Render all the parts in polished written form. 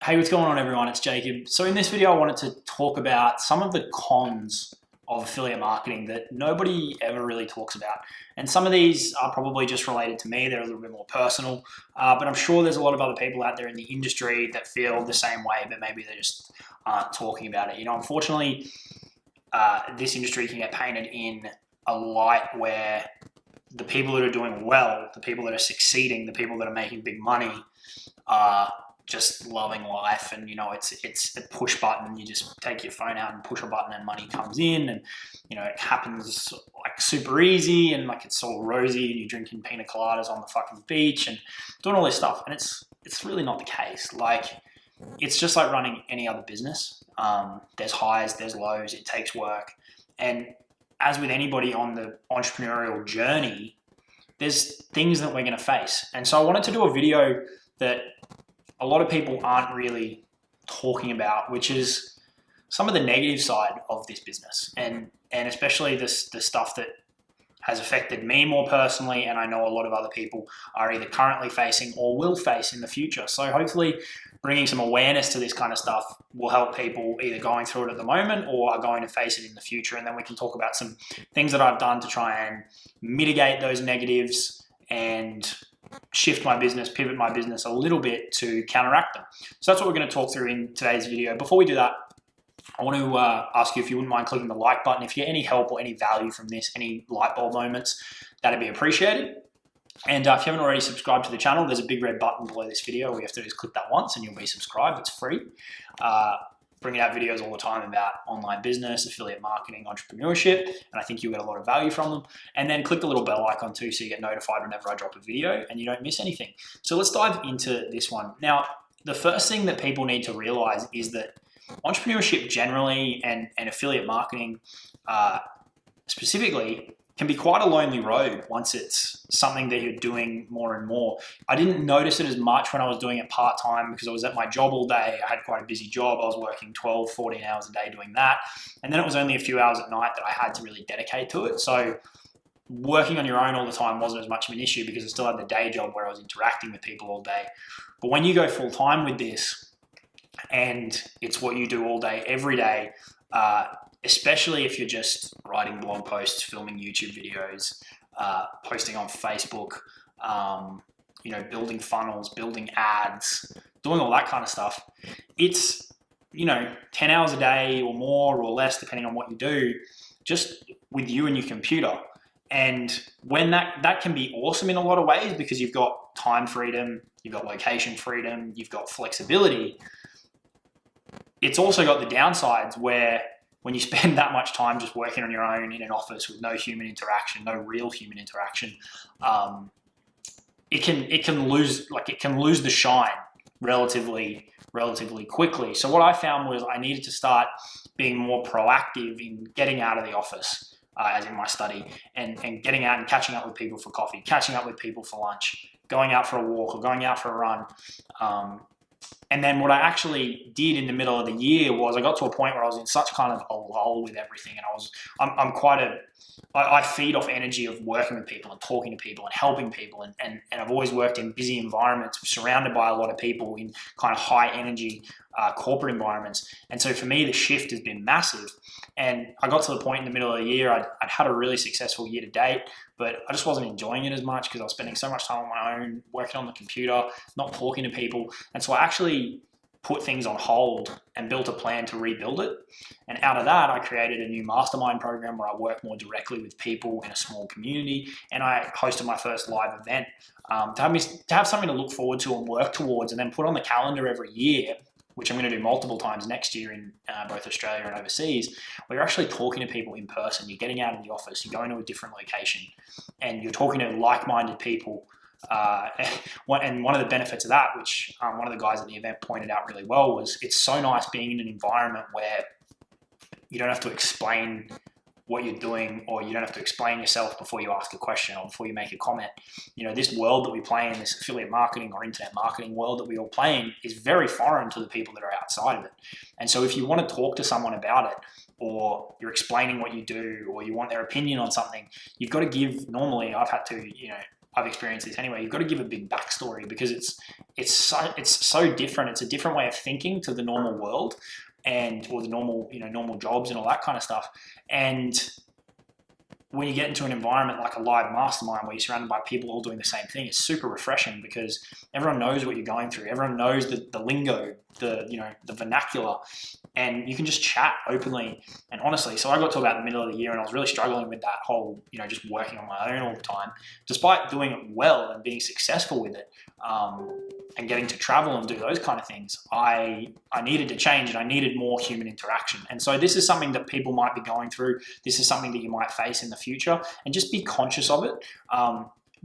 Hey, what's going on everyone? It's Jacob. So in this video, I wanted to talk about some of the cons of affiliate marketing that nobody ever really talks about. And some of these are probably just related to me. They're a little bit more personal, but I'm sure there's a lot of other people out there in the industry that feel the same way, but maybe they just aren't talking about it. Unfortunately, this industry can get painted in a light where the people that are doing well, the people that are succeeding, the people that are making big money are just loving life, and it's a push button. You just take your phone out and push a button and money comes in, and it happens like super easy, and like it's all rosy, and you're drinking pina coladas on the fucking beach and doing all this stuff. And it's really not the case. Like, it's just like running any other business. There's highs, there's lows, it takes work. And as with anybody on the entrepreneurial journey, there's things that we're going to face. And so I wanted to do a video that a lot of people aren't really talking about, which is some of the negative side of this business, and especially the stuff that has affected me more personally, and I know a lot of other people are either currently facing or will face in the future. So hopefully bringing some awareness to this kind of stuff will help people either going through it at the moment or are going to face it in the future. And then we can talk about some things that I've done to try and mitigate those negatives and shift my business, pivot my business a little bit to counteract them. So that's what we're going to talk through in today's video. Before we do that, I want to ask you if you wouldn't mind clicking the like button. If you get any help or any value from this, any light bulb moments, that'd be appreciated. And if you haven't already subscribed to the channel, there's a big red button below this video. All you have to do is click that once and you'll be subscribed. It's free. Bringing out videos all the time about online business, affiliate marketing, entrepreneurship, and I think you'll get a lot of value from them. And then click the little bell icon too so you get notified whenever I drop a video and you don't miss anything. So let's dive into this one. Now, the first thing that people need to realize is that entrepreneurship generally and affiliate marketing specifically can be quite a lonely road once it's something that you're doing more and more. I didn't notice it as much when I was doing it part-time because I was at my job all day. I had quite a busy job. I was working 12, 14 hours a day doing that. And then it was only a few hours at night that I had to really dedicate to it. So working on your own all the time wasn't as much of an issue because I still had the day job where I was interacting with people all day. But when you go full-time with this and it's what you do all day, every day, especially if you're just writing blog posts, filming YouTube videos, posting on Facebook, building funnels, building ads, doing all that kind of stuff. It's, 10 hours a day or more or less, depending on what you do, just with you and your computer. And when that can be awesome in a lot of ways because you've got time freedom, you've got location freedom, you've got flexibility. It's also got the downsides where when you spend that much time just working on your own in an office with no human interaction, no real human interaction, it can lose the shine relatively quickly. So what I found was I needed to start being more proactive in getting out of the office, as in my study, and getting out and catching up with people for coffee, catching up with people for lunch, going out for a walk or going out for a run. And then what I actually did in the middle of the year was I got to a point where I was in such kind of a lull with everything, and I feed off energy of working with people and talking to people and helping people, and I've always worked in busy environments surrounded by a lot of people in kind of high energy corporate environments. And so for me, the shift has been massive. And I got to the point in the middle of the year, I'd had a really successful year to date, but I just wasn't enjoying it as much because I was spending so much time on my own, working on the computer, not talking to people. And so I actually put things on hold and built a plan to rebuild it. And out of that, I created a new mastermind program where I work more directly with people in a small community. And I hosted my first live event to have something to look forward to and work towards, and then put on the calendar every year, which I'm going to do multiple times next year in both Australia and overseas, where you're actually talking to people in person. You're getting out of the office, you're going to a different location, and you're talking to like-minded people. And one of the benefits of that, which one of the guys at the event pointed out really well, was it's so nice being in an environment where you don't have to explain what you're doing, or you don't have to explain yourself before you ask a question or before you make a comment. This world that we play in, this affiliate marketing or internet marketing world that we all play in, is very foreign to the people that are outside of it. And so if you want to talk to someone about it, or you're explaining what you do, or you want their opinion on something, you've got to give, normally I've had to, I've experienced this anyway, you've got to give a big backstory, because it's so different. It's a different way of thinking to the normal world, or the normal jobs and all that kind of stuff. And when you get into an environment like a live mastermind where you're surrounded by people all doing the same thing, it's super refreshing, because everyone knows what you're going through. Everyone knows the lingo, the vernacular, and you can just chat openly and honestly. So I got to about the middle of the year and I was really struggling with that whole, just working on my own all the time, despite doing it well and being successful with it, and getting to travel and do those kind of things. I needed to change, and I needed more human interaction. And so this is something that people might be going through. This is something that you might face in the future, and just be conscious of it.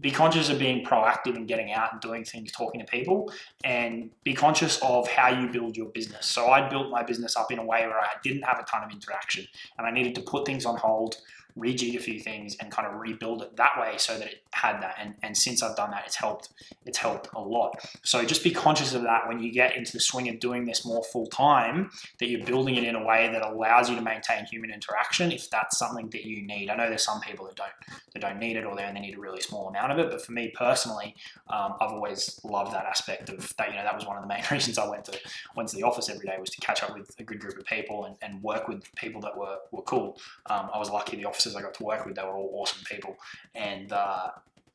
Be conscious of being proactive and getting out and doing things, talking to people, and be conscious of how you build your business. So I built my business up in a way where I didn't have a ton of interaction, and I needed to put things on hold, rejig a few things, and kind of rebuild it that way so that it had that. And since I've done that, it's helped a lot. So just be conscious of that when you get into the swing of doing this more full time, that you're building it in a way that allows you to maintain human interaction, if that's something that you need. I know there's some people that don't need it, or they only need a really small amount of it. But for me personally, I've always loved that aspect of that. That was one of the main reasons I went to the office every day, was to catch up with a good group of people and work with people that were cool. I was lucky the officers I got to work with, they were all awesome people, and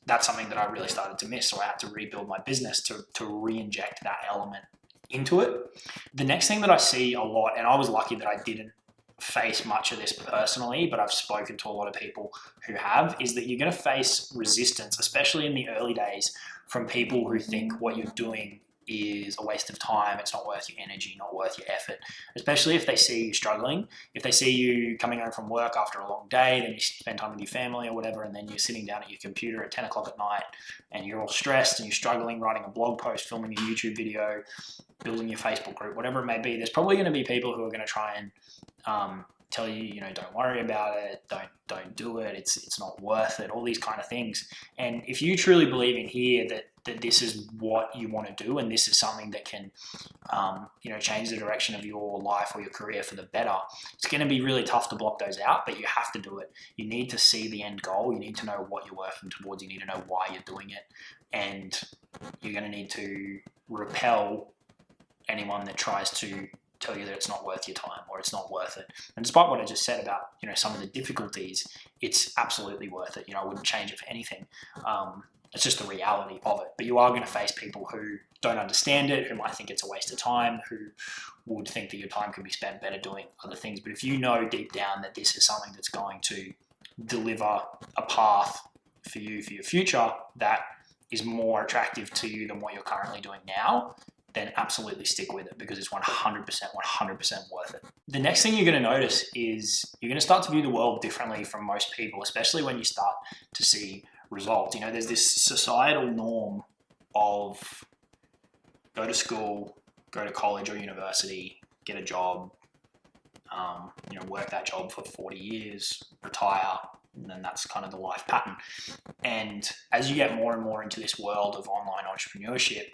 that's something that I really started to miss. So I had to rebuild my business to re-inject that element into it. The next thing that I see a lot, and I was lucky that I didn't face much of this personally, but I've spoken to a lot of people who have, is that you're going to face resistance, especially in the early days, from people who think what you're doing is a waste of time. It's not worth your energy, not worth your effort, especially if they see you struggling. If they see you coming home from work after a long day, then you spend time with your family or whatever, and then you're sitting down at your computer at 10 o'clock at night and you're all stressed and you're struggling, writing a blog post, filming a YouTube video, building your Facebook group, whatever it may be, there's probably going to be people who are going to try and tell you, don't worry about it, don't do it, it's not worth it, all these kind of things. And if you truly believe in here that this is what you want to do, and this is something that can change the direction of your life or your career for the better, it's going to be really tough to block those out, but you have to do it. You need to see the end goal. You need to know what you're working towards. You need to know why you're doing it, and you're going to need to repel anyone that tries to tell you that it's not worth your time or it's not worth it. And despite what I just said about some of the difficulties, it's absolutely worth it. I wouldn't change it for anything. It's just the reality of it. But you are going to face people who don't understand it, who might think it's a waste of time, who would think that your time could be spent better doing other things. But if you know deep down that this is something that's going to deliver a path for you for your future that is more attractive to you than what you're currently doing now, then absolutely stick with it, because it's 100% worth it. The next thing you're going to notice is you're going to start to view the world differently from most people, especially when you start to see results. There's this societal norm of go to school, go to college or university, get a job, work that job for 40 years, retire, and then that's kind of the life pattern. And as you get more and more into this world of online entrepreneurship,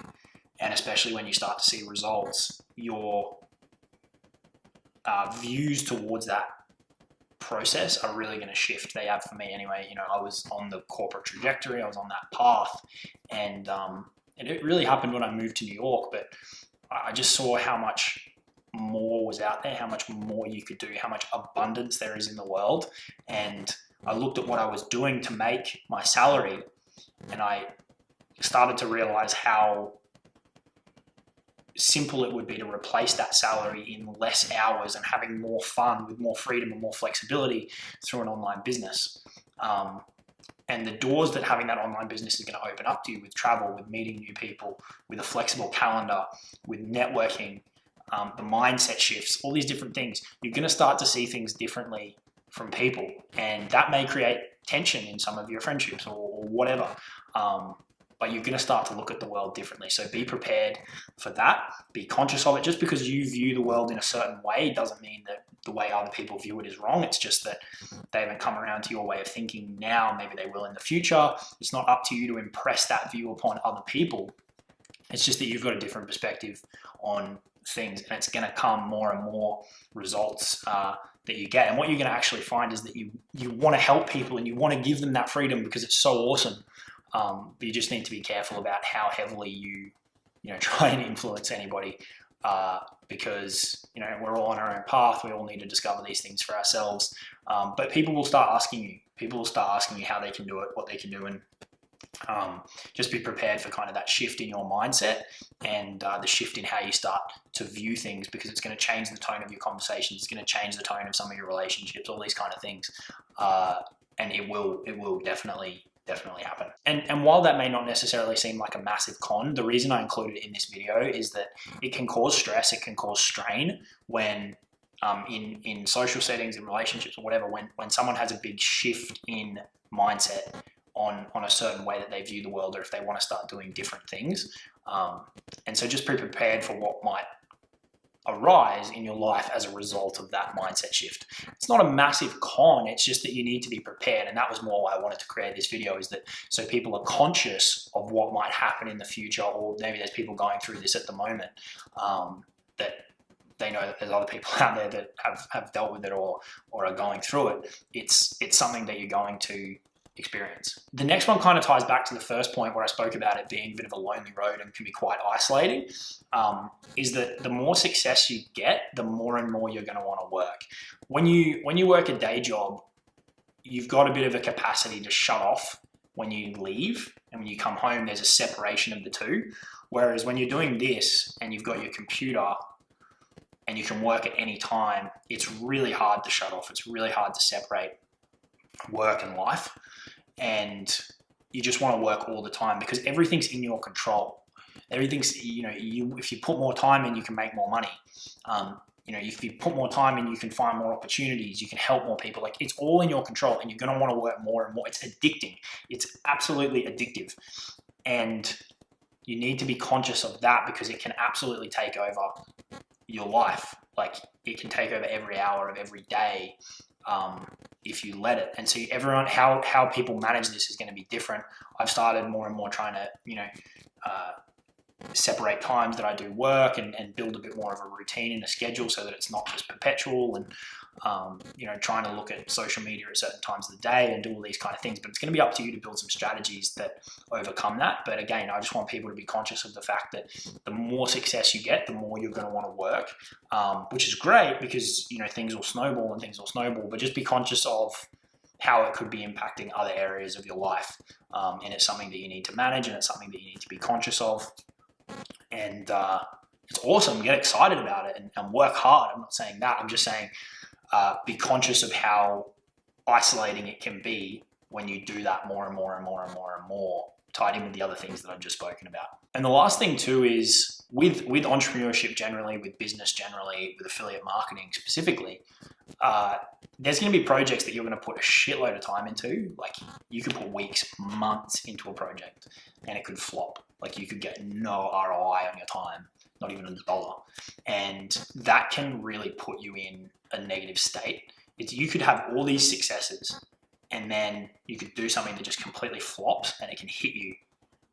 and especially when you start to see results, your views towards that process are really going to shift. They have for me anyway. I was on the corporate trajectory, I was on that path, and it really happened when I moved to New York, but I just saw how much more was out there, how much more you could do, how much abundance there is in the world. And I looked at what I was doing to make my salary, and I started to realize how simple it would be to replace that salary in less hours and having more fun with more freedom and more flexibility through an online business. And the doors that having that online business is going to open up to you, with travel, with meeting new people, with a flexible calendar, with networking, the mindset shifts, all these different things, you're going to start to see things differently from people. And that may create tension in some of your friendships or whatever. But you're going to start to look at the world differently. So be prepared for that. Be conscious of it. Just because you view the world in a certain way doesn't mean that the way other people view it is wrong. It's just that they haven't come around to your way of thinking now. Maybe they will in the future. It's not up to you to impress that view upon other people. It's just that you've got a different perspective on things, and it's going to come more and more results that you get. And what you're going to actually find is that you want to help people and you want to give them that freedom because it's so awesome. but you just need to be careful about how heavily you try and influence anybody, because we're all on our own path. We all need to discover these things for ourselves. But people will start asking you. People will start asking you how they can do it, what they can do, and just be prepared for kind of that shift in your mindset and the shift in how you start to view things, because it's going to change the tone of your conversations. It's going to change the tone of some of your relationships, all these kind of things. And it will definitely happen. And while that may not necessarily seem like a massive con, the reason I included it in this video is that it can cause stress, it can cause strain when in social settings, in relationships or whatever, when someone has a big shift in mindset on a certain way that they view the world, or if they want to start doing different things. And so just be prepared for what might arise in your life as a result of that mindset shift. It's not a massive con, it's just that you need to be prepared. And that was more why I wanted to create this video, is that so people are conscious of what might happen in the future, or maybe there's people going through this at the moment, that they know that there's other people out there that have dealt with it or are going through it. It's something that you're going to experience. The next one kind of ties back to the first point where I spoke about it being a bit of a lonely road and can be quite isolating, is that the more success you get, the more and more you're going to want to work. When you work a day job, you've got a bit of a capacity to shut off when you leave, and when you come home, there's a separation of the two. Whereas when you're doing this and you've got your computer and you can work at any time, it's really hard to shut off. It's really hard to separate work and life. And you just want to work all the time because everything's in your control. Everything's, if you put more time in, you can make more money. If you put more time in, you can find more opportunities. You can help more people. Like, it's all in your control, and you're going to want to work more and more. It's addicting. It's absolutely addictive. And you need to be conscious of that, because it can absolutely take over your life. Like, it can take over every hour of every day, if you let it. And so everyone, how people manage this is going to be different. I've started more and more trying to, separate times that I do work and build a bit more of a routine and a schedule so that it's not just perpetual, and, trying to look at social media at certain times of the day and do all these kind of things. But it's going to be up to you to build some strategies that overcome that. But again, I just want people to be conscious of the fact that the more success you get, the more you're going to want to work, which is great because, things will snowball and things will snowball, but just be conscious of how it could be impacting other areas of your life. And it's something that you need to manage, and it's something that you need to be conscious of. And it's awesome. Get excited about it and work hard. I'm not saying that. I'm just saying be conscious of how isolating it can be when you do that more and more and more and more and more, tied in with the other things that I've just spoken about. And the last thing too is with entrepreneurship generally, with business generally, with affiliate marketing specifically, there's going to be projects that you're going to put a shitload of time into. Like, you could put weeks, months into a project and it could flop. Like, you could get no ROI on your time, not even $1. And that can really put you in a negative state. You could have all these successes and then you could do something that just completely flops, and it can hit you.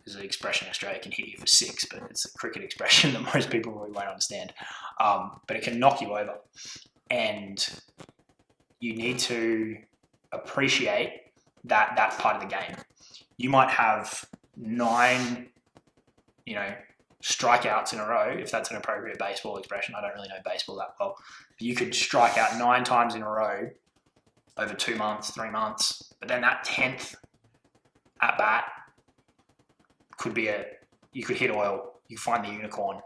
There's an expression in Australia, it can hit you for 6, but it's a cricket expression that most people really won't understand. But it can knock you over. And you need to appreciate that part of the game. You might have 9, strikeouts in a row, if that's an appropriate baseball expression. I don't really know baseball that well. But you could strike out 9 times in a row over 2 months, 3 months. But then that 10th at bat could be you could hit oil, you find the unicorn,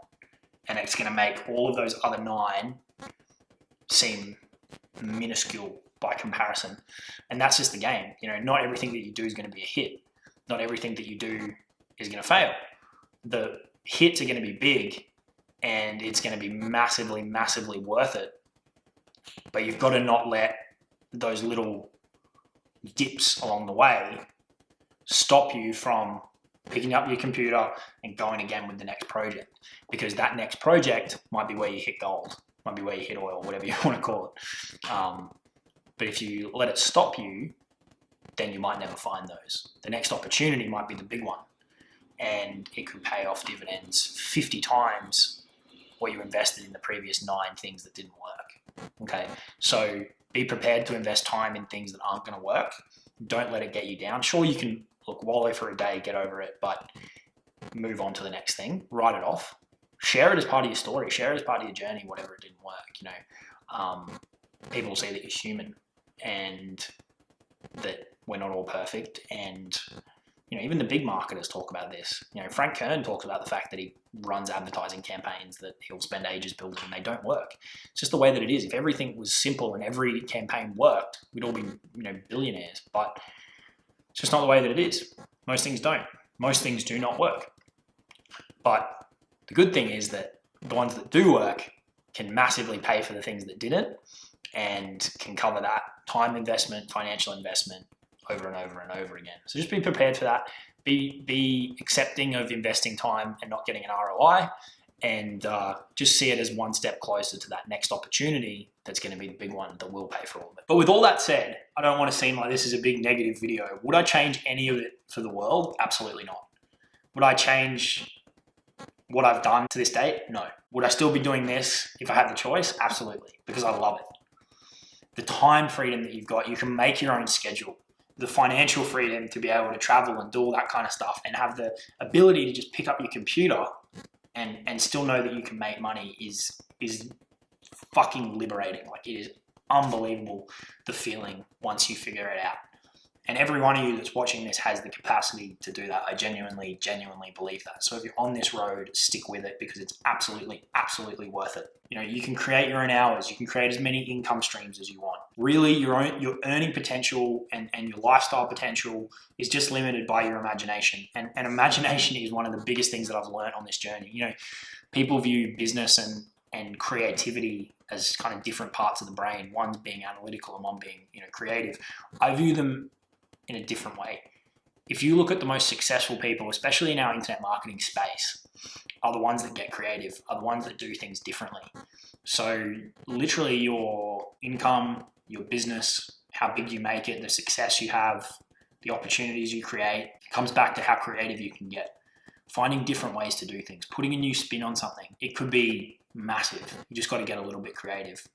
and it's going to make all of those other 9 seem minuscule by comparison. And that's just the game. Not everything that you do is going to be a hit. Not everything that you do is going to fail. The hits are going to be big, and it's going to be massively, massively worth it. But you've got to not let those little dips along the way stop you from picking up your computer and going again with the next project, because that next project might be where you hit gold, might be where you hit oil, whatever you want to call it. But if you let it stop you, then you might never find those. The next opportunity might be the big one, and it could pay off dividends 50 times what you invested in the previous 9 things that didn't work. Okay, so be prepared to invest time in things that aren't going to work. Don't let it get you down. Sure, you can look, wallow for a day, get over it, but move on to the next thing, write it off, share it as part of your story, share it as part of your journey, whatever it didn't work, people see that you're human and that we're not all perfect. And, even the big marketers talk about this. Frank Kern talks about the fact that he runs advertising campaigns that he'll spend ages building and they don't work. It's just the way that it is. If everything was simple and every campaign worked, we'd all be, billionaires. But it's just not the way that it is. Most things don't. Most things do not work. But the good thing is that the ones that do work can massively pay for the things that didn't and can cover that time investment, financial investment over and over and over again. So just be prepared for that. Be accepting of investing time and not getting an ROI, and just see it as one step closer to that next opportunity that's going to be the big one that will pay for all of it. But with all that said, I don't want to seem like this is a big negative video. Would I change any of it for the world? Absolutely not. Would I change what I've done to this date? No. Would I still be doing this if I had the choice? Absolutely, because I love it. The time freedom that you've got, you can make your own schedule. The financial freedom to be able to travel and do all that kind of stuff and have the ability to just pick up your computer and still know that you can make money is fucking liberating. Like, it is unbelievable, the feeling once you figure it out. And every one of you that's watching this has the capacity to do that. I genuinely believe that. So if you're on this road, stick with it, because it's absolutely worth it. You can create your own hours. You can create as many income streams as you want. Really, your earning potential and your lifestyle potential is just limited by your imagination. And imagination is one of the biggest things that I've learned on this journey. People view business and creativity as kind of different parts of the brain. One's being analytical and one being, creative. I view them in a different way. If you look at the most successful people, especially in our internet marketing space, are the ones that get creative, are the ones that do things differently. So literally your income, your business, how big you make it, the success you have, the opportunities you create, comes back to how creative you can get. Finding different ways to do things, putting a new spin on something. It could be massive. You just got to get a little bit creative.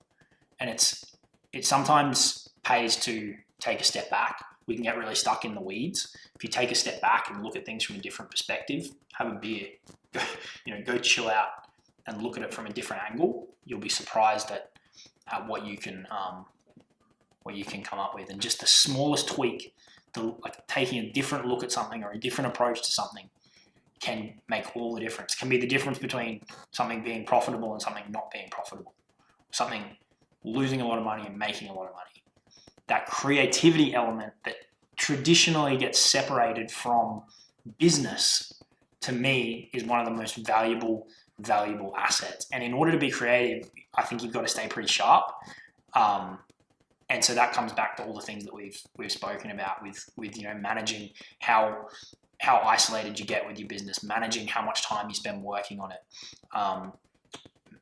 And it sometimes pays to take a step back. We can get really stuck in the weeds. If you take a step back and look at things from a different perspective, have a beer, go chill out and look at it from a different angle, you'll be surprised at what you can come up with. And just the smallest tweak, like taking a different look at something or a different approach to something, can make all the difference. Can be the difference between something being profitable and something not being profitable, something losing a lot of money and making a lot of money. That creativity element that traditionally gets separated from business, to me, is one of the most valuable assets. And in order to be creative, I think you've got to stay pretty sharp. And so that comes back to all the things that we've spoken about with managing how isolated you get with your business, managing how much time you spend working on it,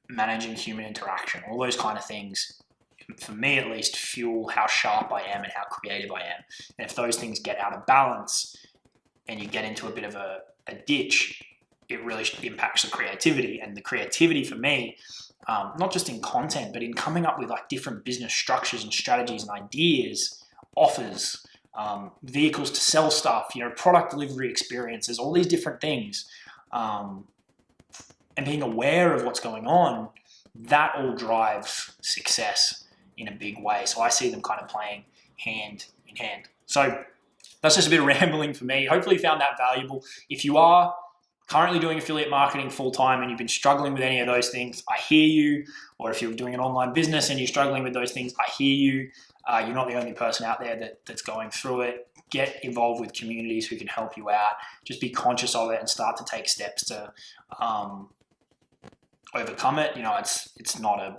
managing human interaction, all those kind of things, for me at least, fuel how sharp I am and how creative I am. And if those things get out of balance and you get into a bit of a ditch, it really impacts the creativity. And the creativity for me, not just in content, but in coming up with like different business structures and strategies and ideas, offers, vehicles to sell stuff, product delivery experiences, all these different things, and being aware of what's going on, that all drives success in a big way. So I see them kind of playing hand in hand. So that's just a bit of rambling for me. Hopefully you found that valuable. If you are currently doing affiliate marketing full-time and you've been struggling with any of those things, I hear you. Or if you're doing an online business and you're struggling with those things, I hear you. You're not the only person out there that's going through it. Get involved with communities who can help you out. Just be conscious of it and start to take steps to overcome it. It's not a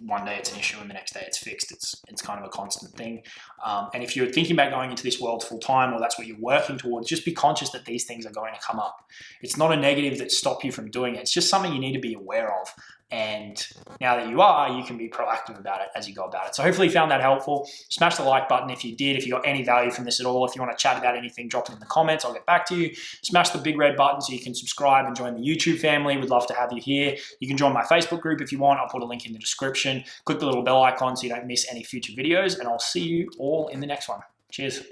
one day it's an issue and the next day it's fixed. It's kind of a constant thing. And if you're thinking about going into this world full time, or that's what you're working towards, just be conscious that these things are going to come up. It's not a negative that stop you from doing it. It's just something you need to be aware of. And now that you are, you can be proactive about it as you go about it. So hopefully you found that helpful. Smash the like button if you did. If you got any value from this at all, if you want to chat about anything, drop it in the comments. I'll get back to you. Smash the big red button so you can subscribe and join the YouTube family. We'd love to have you here. You can join my Facebook group if you want. I'll put a link in the description. Click the little bell icon so you don't miss any future videos, and I'll see you all in the next one. Cheers.